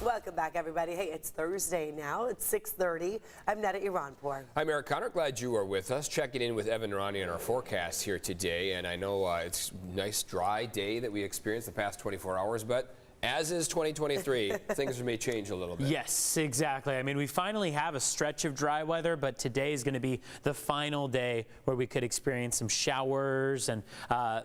Welcome back, everybody. Hey, it's Thursday now. It's 6:30. I'm Neda Iranpour. I'm Eric Connor. Glad you are with us. Checking in with Evan Ronnie on our forecast here today. And I know it's a nice dry day that we experienced the past 24 hours, but as is 2023, things may change a little bit. Yes, exactly. I mean, we finally have a stretch of dry weather, but today is going to be the final day where we could experience some showers and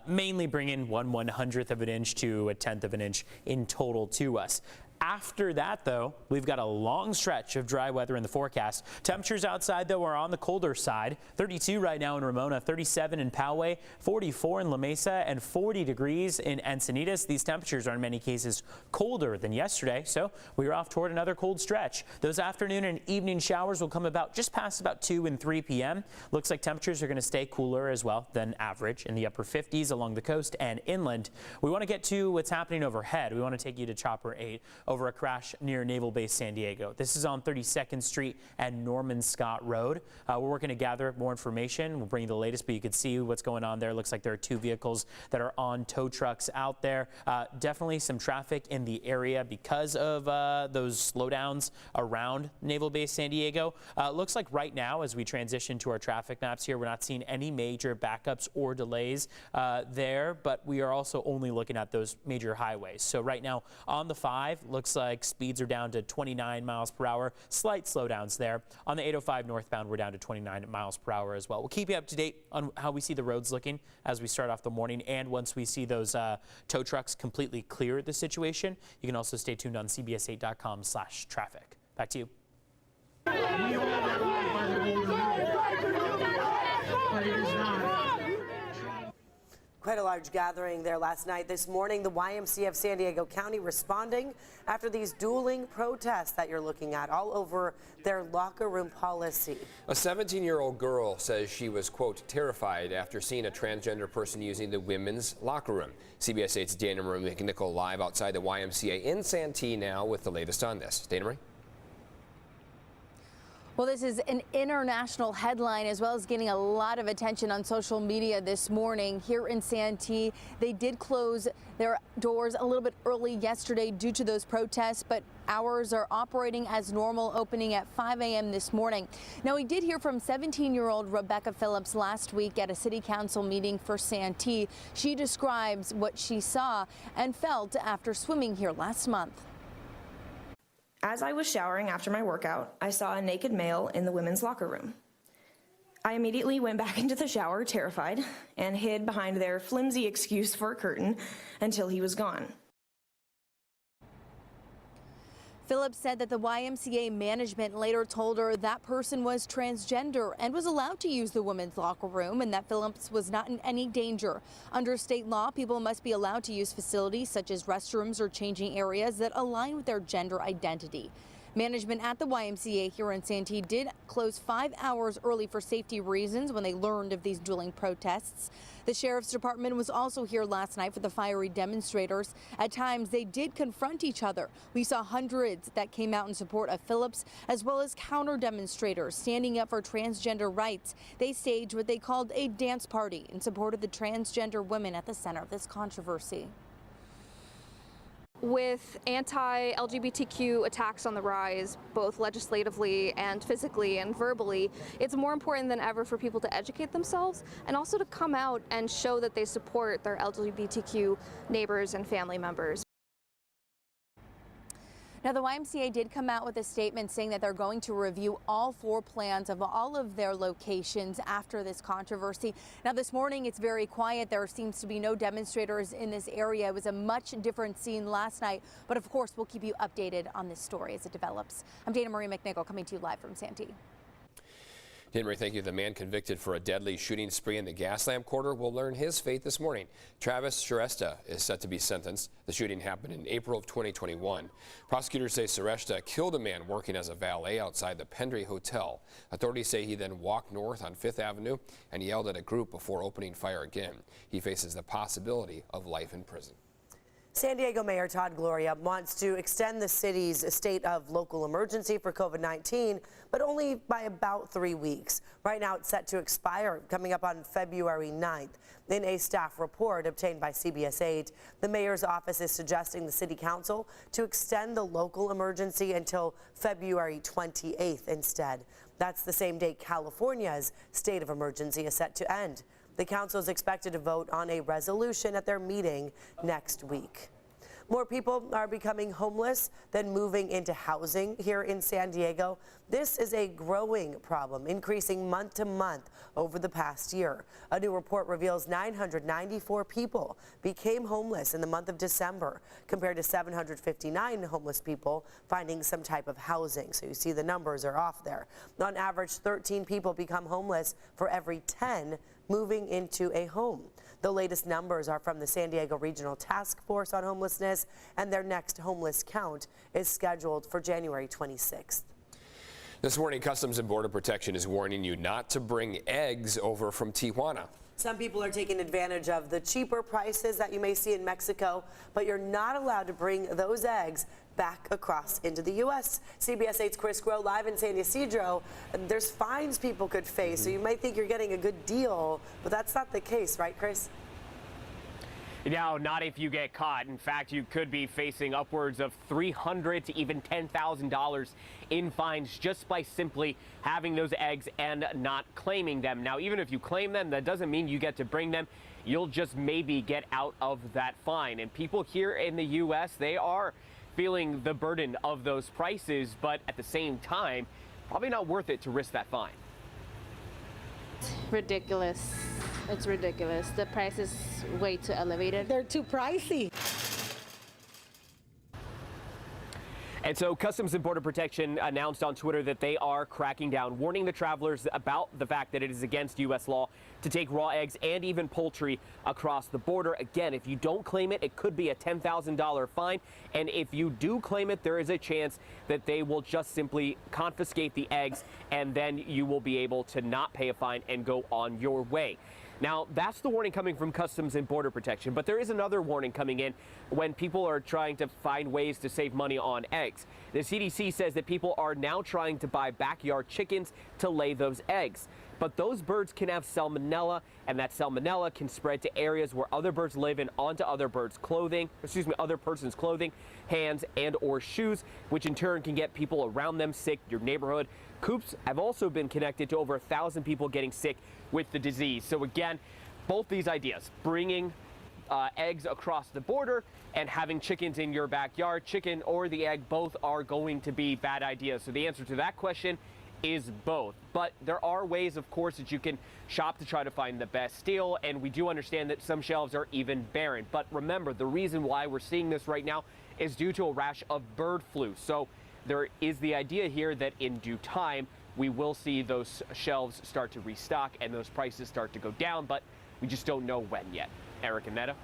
mainly bring in 1/100th of an inch to 1/10 of an inch in total to us. After that, though, we've got a long stretch of dry weather in the forecast. Temperatures outside, though, are on the colder side. 32 right now in Ramona, 37 in Poway, 44 in La Mesa, and 40 degrees in Encinitas. These temperatures are in many cases colder than yesterday, so we are off toward another cold stretch. Those afternoon and evening showers will come about just past about 2 and 3 p.m. Looks like temperatures are going to stay cooler as well than average in the upper 50s along the coast and inland. We want to get to what's happening overhead. We want to take you to Chopper 8. Over a crash near Naval Base San Diego. This is on 32nd Street and Norman Scott Road. We're working to gather more information. We'll bring you the latest, but you can see what's going on there. Looks like there are 2 vehicles that are on tow trucks out there. Definitely some traffic in the area because of those slowdowns around Naval Base San Diego. Looks like right now, as we transition to our traffic maps here, we're not seeing any major backups or delays there, but we are also only looking at those major highways. So right now on the 5, looks like speeds are down to 29 miles per hour. Slight slowdowns there. On the 805 northbound, we're down to 29 miles per hour as well. We'll keep you up to date on how we see the roads looking as we start off the morning, and once we see those tow trucks completely clear the situation. You can also stay tuned on CBS8.com/traffic. Back to you. Quite a large gathering there last night. This morning, the YMCA of San Diego County responding after these dueling protests that you're looking at all over their locker room policy. A 17-year-old girl says she was, quote, terrified after seeing a transgender person using the women's locker room. CBS 8's Dana Marie McNichol live outside the YMCA in Santee now with the latest on this. Dana Marie? Well, this is an international headline as well as getting a lot of attention on social media this morning. Here in Santee, they did close their doors a little bit early yesterday due to those protests, but hours are operating as normal, opening at 5 a.m. this morning. Now, we did hear from 17-year-old Rebecca Phillips last week at a city council meeting for Santee. She describes what she saw and felt after swimming here last month. As I was showering after my workout, I saw a naked male in the women's locker room. I immediately went back into the shower, terrified, and hid behind their flimsy excuse for a curtain until he was gone. Phillips said that the YMCA management later told her that person was transgender and was allowed to use the women's locker room, and that Phillips was not in any danger. Under state law, people must be allowed to use facilities such as restrooms or changing areas that align with their gender identity. Management at the YMCA here in Santee did close 5 hours early for safety reasons when they learned of these dueling protests. The Sheriff's Department was also here last night for the fiery demonstrators. At times, they did confront each other. We saw hundreds that came out in support of Phillips, as well as counter demonstrators standing up for transgender rights. They staged what they called a dance party in support of the transgender women at the center of this controversy. With anti-LGBTQ attacks on the rise, both legislatively and physically and verbally, it's more important than ever for people to educate themselves and also to come out and show that they support their LGBTQ neighbors and family members. Now, the YMCA did come out with a statement saying that they're going to review all floor plans of all of their locations after this controversy. Now, this morning, it's very quiet. There seems to be no demonstrators in this area. It was a much different scene last night. But of course, we'll keep you updated on this story as it develops. I'm Dana Marie McNichol coming to you live from Santee. Dana Marie, thank you. The man convicted for a deadly shooting spree in the Gaslamp Quarter will learn his fate this morning. Travis Shrestha is set to be sentenced. The shooting happened in April of 2021. Prosecutors say Shrestha killed a man working as a valet outside the Pendry Hotel. Authorities say he then walked north on 5th Avenue and yelled at a group before opening fire again. He faces the possibility of life in prison. San Diego Mayor Todd Gloria wants to extend the city's state of local emergency for COVID-19, but only by about 3 weeks. Right now, it's set to expire coming up on February 9th. In a staff report obtained by CBS 8, the mayor's office is suggesting the city council to extend the local emergency until February 28th instead. That's the same date California's state of emergency is set to end. The council is expected to vote on a resolution at their meeting next week. More people are becoming homeless than moving into housing here in San Diego. This is a growing problem, increasing month to month over the past year. A new report reveals 994 people became homeless in the month of December, compared to 759 homeless people finding some type of housing. So you see the numbers are off there. On average, 13 people become homeless for every 10 moving into a home. The latest numbers are from the San Diego Regional Task Force on Homelessness, and their next homeless count is scheduled for January 26th. This morning, Customs and Border Protection is warning you not to bring eggs over from Tijuana. Some people are taking advantage of the cheaper prices that you may see in Mexico, but you're not allowed to bring those eggs back across into the U.S. CBS 8's Chris Groh live in San Ysidro. There's fines people could face, so you might think you're getting a good deal, but that's not the case, right, Chris? No, not if you get caught. In fact, you could be facing upwards of $300 to even $10,000 in fines just by simply having those eggs and not claiming them. Now, even if you claim them, that doesn't mean you get to bring them. You'll just maybe get out of that fine. And people here in the U.S., they are feeling the burden of those prices, but at the same time, probably not worth it to risk that fine. Ridiculous. It's ridiculous. The price is way too elevated. They're too pricey. And so Customs and Border Protection announced on Twitter that they are cracking down, warning the travelers about the fact that it is against U.S. law to take raw eggs and even poultry across the border. Again, if you don't claim it, it could be a $10,000 fine. And if you do claim it, there is a chance that they will just simply confiscate the eggs, and then you will be able to not pay a fine and go on your way. Now, that's the warning coming from Customs and Border Protection, but there is another warning coming in when people are trying to find ways to save money on eggs. The CDC says that people are now trying to buy backyard chickens to lay those eggs. But those birds can have salmonella, and that salmonella can spread to areas where other birds live and onto other birds' clothing, other person's clothing, hands, and or shoes, which in turn can get people around them sick, your neighborhood. Coops have also been connected to over 1,000 people getting sick with the disease. So again, both these ideas, bringing eggs across the border and having chickens in your backyard, chicken or the egg, both are going to be bad ideas. So the answer to that question is both. But there are ways, of course, that you can shop to try to find the best deal, and we do understand that some shelves are even barren. But remember, the reason why we're seeing this right now is due to a rash of bird flu. So there is the idea here that in due time, we will see those shelves start to restock and those prices start to go down, but we just don't know when yet. Eric and Netta.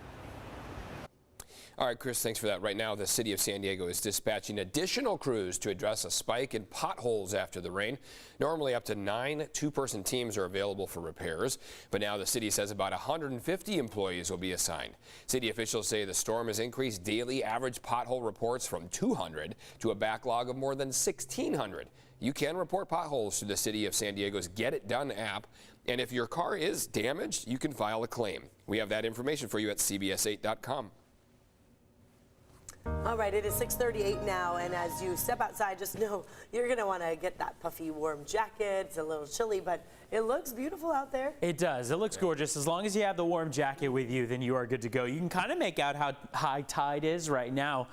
All right, Chris, thanks for that. Right now, the city of San Diego is dispatching additional crews to address a spike in potholes after the rain. Normally, up to 9 two-person teams are available for repairs, but now the city says about 150 employees will be assigned. City officials say the storm has increased daily average pothole reports from 200 to a backlog of more than 1,600. You can report potholes through the City of San Diego's Get It Done app, and if your car is damaged, you can file a claim. We have that information for you at cbs8.com. All right, it is 6:38 now, and as you step outside, just know you're going to want to get that puffy, warm jacket. It's a little chilly, but it looks beautiful out there. It does. It looks gorgeous. As long as you have the warm jacket with you, then you are good to go. You can kind of make out how high tide is right now.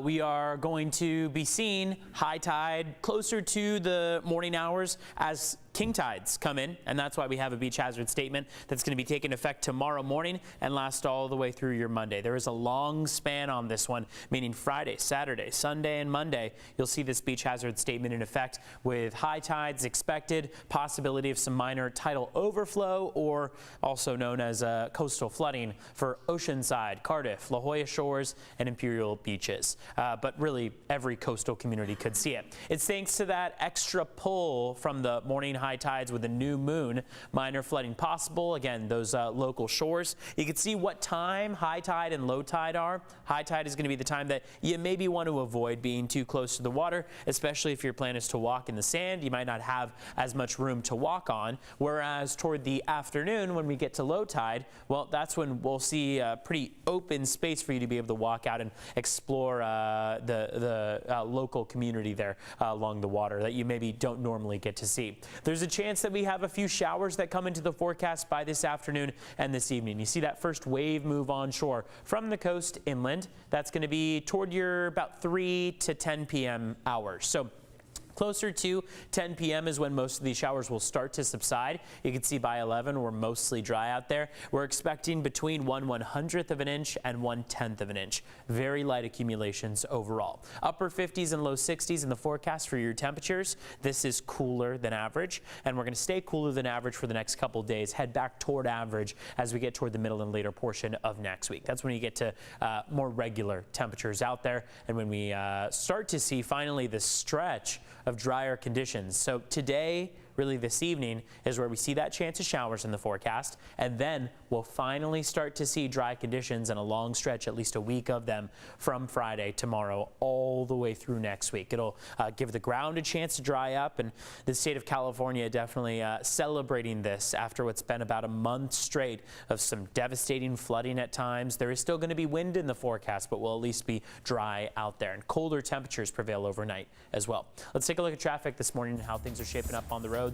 We are going to be seeing high tide closer to the morning hours as king tides come in, and that's why we have a beach hazard statement that's going to be taking effect tomorrow morning and last all the way through your Monday. There is a long span on this one, meaning Friday, Saturday, Sunday, and Monday. You'll see this beach hazard statement in effect with high tides expected, possibility of some minor tidal overflow, or also known as coastal flooding for Oceanside, Cardiff, La Jolla Shores, and Imperial Beaches. But really, every coastal community could see it. It's thanks to that extra pull from the morning high high tides with a new moon. Minor flooding possible. Again, those local shores. You can see what time high tide and low tide are. High tide is going to be the time that you maybe want to avoid being too close to the water, especially if your plan is to walk in the sand. You might not have as much room to walk on. Whereas toward the afternoon, when we get to low tide, well, that's when we'll see a pretty open space for you to be able to walk out and explore the local community there along the water that you maybe don't normally get to see. There's a chance that we have a few showers that come into the forecast by this afternoon and this evening. You see that first wave move onshore from the coast inland. That's going to be toward your about 3 to 10 p.m. hours. So closer to 10 p.m. is when most of these showers will start to subside. You can see by 11 we're mostly dry out there. We're expecting between 1/100th of an inch and 1/10th of an inch. Very light accumulations overall. Upper 50s and low 60s in the forecast for your temperatures. This is cooler than average, and we're going to stay cooler than average for the next couple days. Head back toward average as we get toward the middle and later portion of next week. That's when you get to more regular temperatures out there, and when we start to see finally the stretch of drier conditions. So today, really this evening, is where we see that chance of showers in the forecast, and then we'll finally start to see dry conditions in a long stretch, at least a week of them, from Friday, tomorrow, all the way through next week. It'll give the ground a chance to dry up, and the state of California definitely celebrating this after what's been about a month straight of some devastating flooding at times. There is still going to be wind in the forecast, but will at least be dry out there, and colder temperatures prevail overnight as well. Let's take a look at traffic this morning and how things are shaping up on the roads.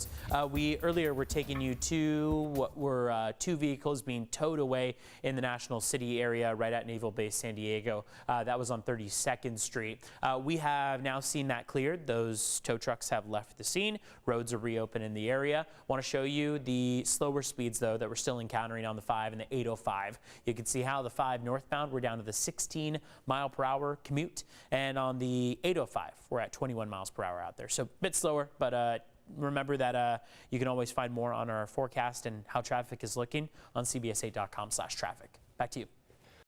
We earlier were taking you to what were two vehicles being towed away in the National City area right at Naval Base San Diego. That was on 32nd Street. We have now seen that cleared. Those tow trucks have left the scene. Roads are reopened in the area. Want to show you the slower speeds, though, that we're still encountering on the 5 and the 805. You can see how the 5 northbound, we're down to the 16 mile per hour commute. And on the 805, we're at 21 miles per hour out there. So a bit slower, but remember that you can always find more on our forecast and how traffic is looking on cbs8.com/traffic. Back to you.